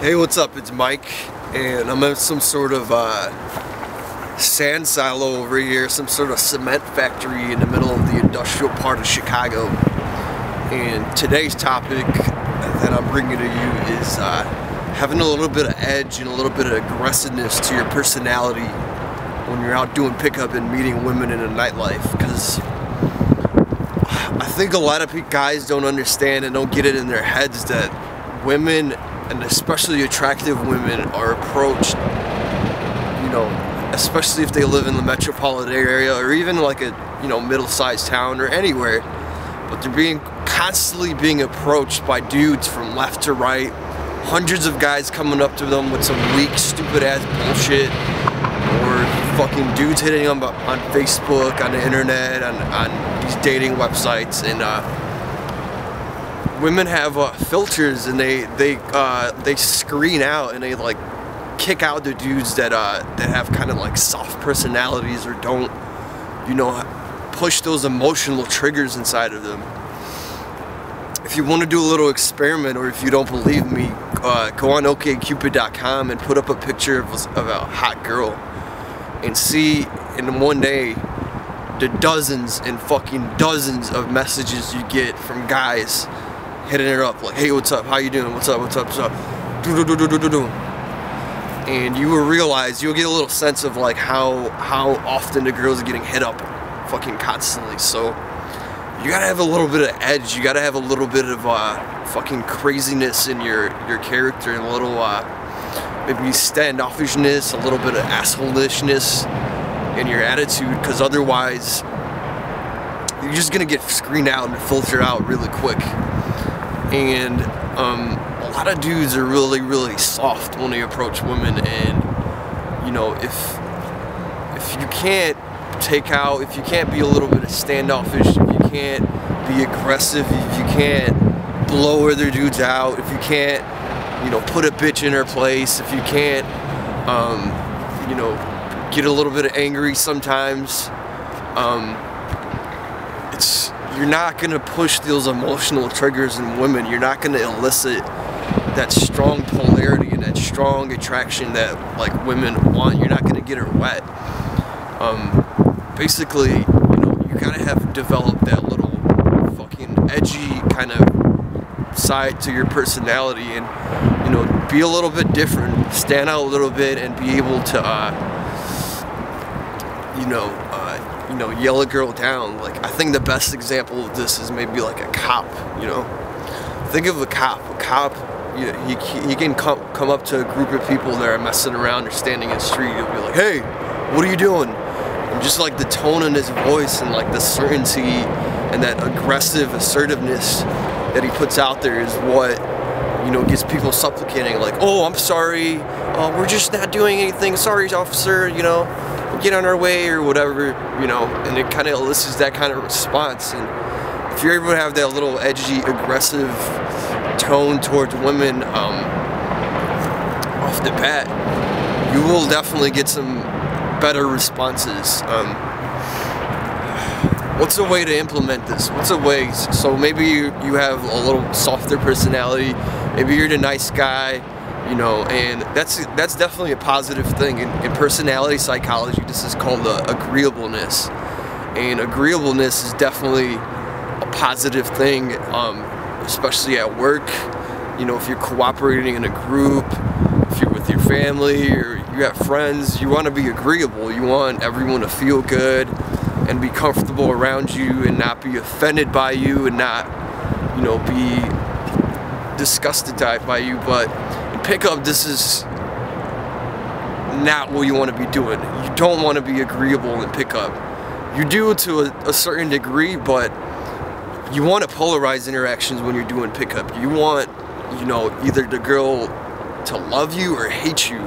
Hey, what's up? It's Mike, and I'm at some sort of sand silo over here, some sort of cement factory in the middle of the industrial part of Chicago. And today's topic that I'm bringing to you is having a little bit of edge and a little bit of aggressiveness to your personality when you're out doing pickup and meeting women in a nightlife. Because I think a lot of guys don't understand and don't get it in their heads that women, and especially attractive women, are approached, you know, especially if they live in the metropolitan area or even like a, you know, middle-sized town or anywhere, but they're constantly being approached by dudes from left to right, hundreds of guys coming up to them with some weak, stupid-ass bullshit, or fucking dudes hitting them on Facebook, on the internet, on these dating websites. And women have filters, and they screen out and they like kick out the dudes that have kind of like soft personalities or don't, you know, push those emotional triggers inside of them. If you want to do a little experiment, or if you don't believe me, go on okcupid.com and put up a picture of a hot girl and see in one day the dozens and fucking dozens of messages you get from guys hitting her up like, hey, what's up, how you doing, what's up, what's up, what's up, and you will realize, you'll get a little sense of like how often the girls are getting hit up fucking constantly. So you gotta have a little bit of edge, you gotta have a little bit of fucking craziness in your character, and a little maybe standoffishness, a little bit of assholishness in your attitude, because otherwise you're just gonna get screened out and filtered out really quick. And a lot of dudes are really, really soft when they approach women, and you know, if you can't if you can't be a little bit of standoffish, if you can't be aggressive, if you can't blow other dudes out, if you can't, you know, put a bitch in her place, if you can't, you know, get a little bit of angry sometimes, you're not gonna push those emotional triggers in women. You're not gonna elicit that strong polarity and that strong attraction that like women want. You're not gonna get her wet. Basically, you know, you gotta have developed that little fucking edgy kind of side to your personality, and you know, be a little bit different, stand out a little bit, and be able to you know, yell a girl down. Like, I think the best example of this is maybe like a cop. You know, think of a cop. A cop, you know, he can come up to a group of people that are messing around or standing in the street. He'll be like, hey, what are you doing? And just like the tone in his voice and like the certainty and that aggressive assertiveness that he puts out there is what, you know, gets people supplicating, like, oh, I'm sorry, we're just not doing anything, sorry officer, you know, get on our way or whatever, you know. And it kind of elicits that kind of response. And if you're able to have that little edgy, aggressive tone towards women off the bat, you will definitely get some better responses. What's a way to implement this? What's a way? So maybe you have a little softer personality, maybe you're the nice guy, you know, and that's definitely a positive thing. In personality psychology, this is called agreeableness, and agreeableness is definitely a positive thing, especially at work. You know, if you're cooperating in a group, if you're with your family or you have friends, you want to be agreeable. You want everyone to feel good and be comfortable around you and not be offended by you and not, you know, be disgusted by you. But pickup, this is not what you want to be doing. You don't want to be agreeable in pickup. You do to a certain degree, but you want to polarize interactions when you're doing pickup. You want, you know, either the girl to love you or hate you.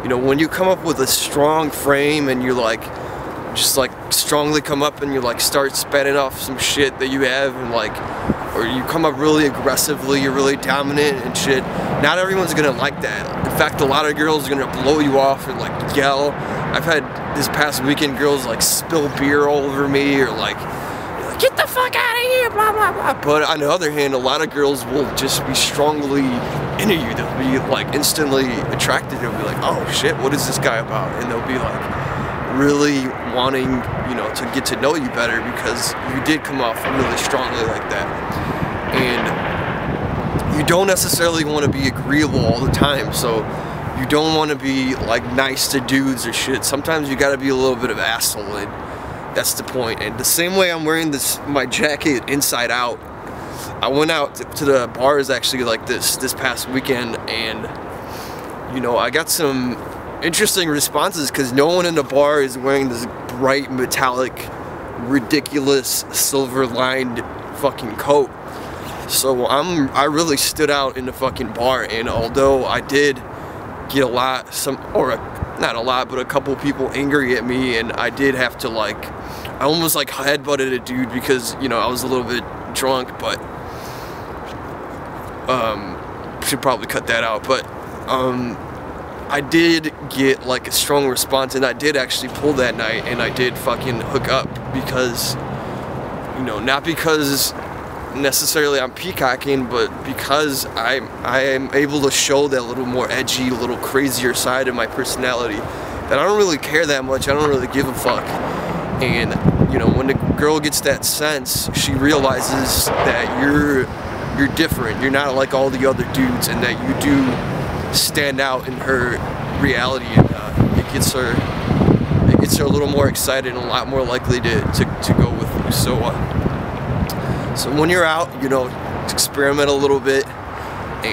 You know, when you come up with a strong frame and you like, just like strongly come up and you like start spouting off some shit that you have, and like, or you come up really aggressively, you're really dominant and shit, not everyone's gonna like that. In fact, a lot of girls are gonna blow you off and like yell. I've had this past weekend girls like spill beer all over me, or like get the fuck out of here, blah, blah, blah. But on the other hand, a lot of girls will just be strongly into you. They'll be like instantly attracted. They'll be like, oh shit, what is this guy about? And they'll be like really wanting, you know, to get to know you better because you did come off really strongly like that. And you don't necessarily want to be agreeable all the time, so you don't want to be like nice to dudes or shit. Sometimes you gotta be a little bit of asshole, and that's the point. And the same way I'm wearing my jacket inside out, I went out to the bars actually like this past weekend, and you know, I got some interesting responses because no one in the bar is wearing this bright metallic ridiculous silver lined fucking coat. So I really stood out in the fucking bar, and although I did get not a lot, but a couple people angry at me, and I did have to like, I almost like headbutted a dude because, you know, I was a little bit drunk, but should probably cut that out. But I did get like a strong response, and I did actually pull that night, and I did fucking hook up because, you know, not because necessarily I'm peacocking, but because I am able to show that little more edgy, a little crazier side of my personality that I don't really care that much. I don't really give a fuck. And you know, when the girl gets that sense, she realizes that you're different. You're not like all the other dudes, and that you do stand out in her reality, and it gets her a little more excited and a lot more likely to go with you. So when you're out, you know, experiment a little bit.